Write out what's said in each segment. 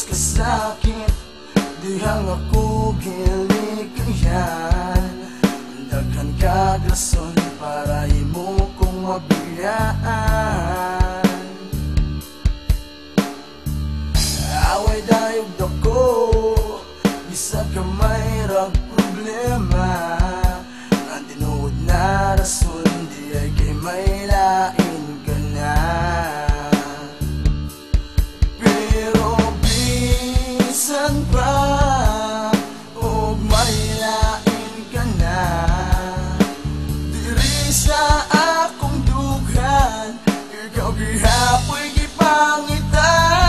ka sakit, dihang ako gilikayan. Daghan kag rason para imo kong mabiyaan. Away dayog dako, bisag ka may rag problema. Ang tinuod na rason, di ay kay may lain ka na. Pero bisan pa og may lain ka na, diri sa akong dughan, ikaw gihapoy gipangitan.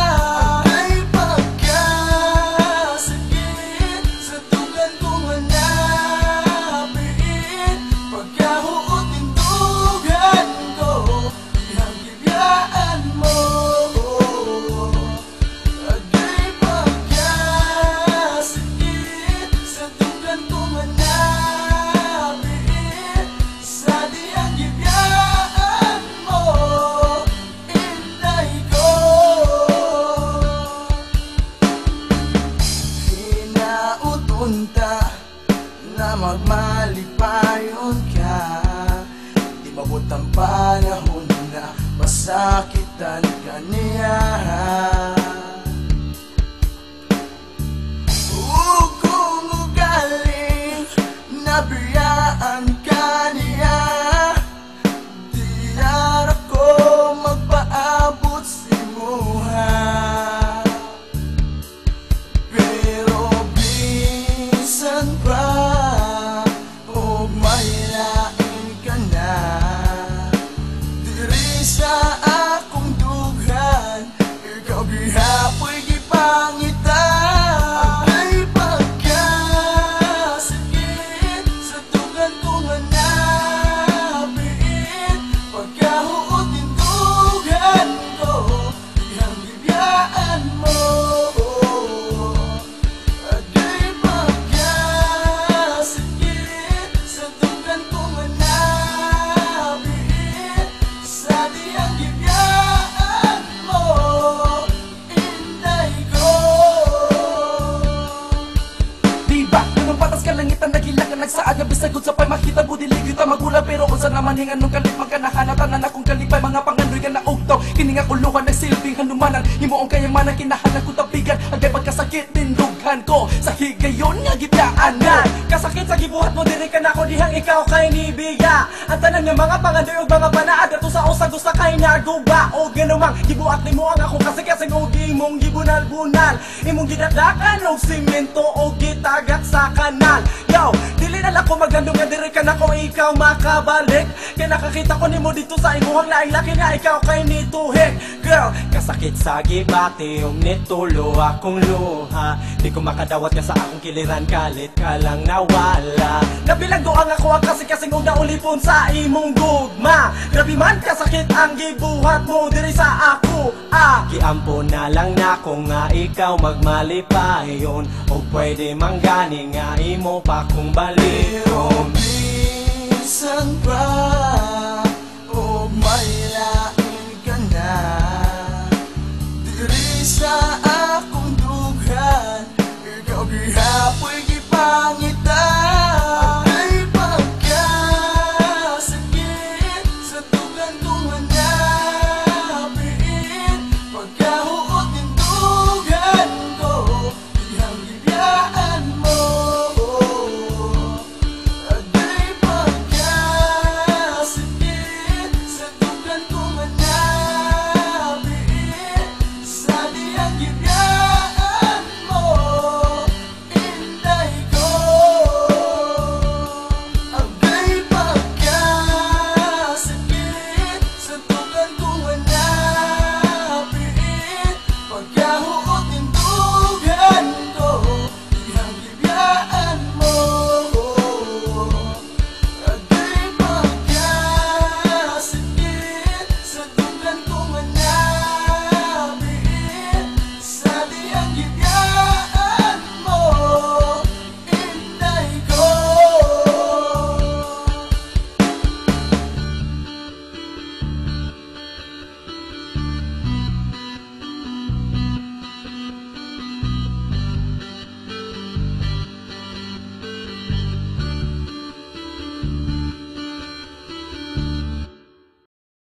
Na magmalipayon ka, di mabot ang panahon na masakitan ka niya. Kung ugaling nabiyaan ka niya, di ara ko magpaabot si muha. Pero bisan pa sa akong dughan, ikaw gihapoy gipangitan. Agay pagkasakit sa tugan ko nga nabiit, pagkahuot din dughan ko, dihang gibiyaan mo. Agay pagkasakit sa tugan ko nga nabiit, sa diyang gibiyaan mo, inday ko. Diba, ganun patas ka langit ang nagilangan, nagsaad nga bisagod sa pay, makita budilig yuta magulang, pero kung saan naman hingan nung kalit magkanahanatan akong kalipay, mga pangandoy ka na ugtaw, kining akuluhan nagsilbing hanumanan, himuong kayamanan kinahanan ko tabigan, agay pagkasakit din dughan ko, sa higayon nga gibiyaan mo. Kasakit sa gibuhat mo, diri ka na ako dihang ikaw kay nibiya. Ang tanan nga mga pangandoy o mga panaad, ato sa usag gusta kay naguba. O ganumang gibuhat ni mo ang ako kasing o imong gibunal-bunal, imong gidadakan o simento o gitagat sa kanal. Yo, dili na lang ko magandong nga diri ka na ko ikaw makabalik, kaya nakakita ko nimo dito sa imuhang laing laki nga ikaw kay nituhig. Girl, kasakit sa gibati og nitulo akong luha, di ko makadawat ka sa akong kiliran, kalit ka lang nawala. Nabilang doang ako ang kasing og naulipon sa imong gugma. Grabe man kasakit ang gibuhat mo diri sa ako. Giampo na lang nako nga ikaw magmalipayon, o pwede manggani nga imo pa kong balik. Pero bisan pa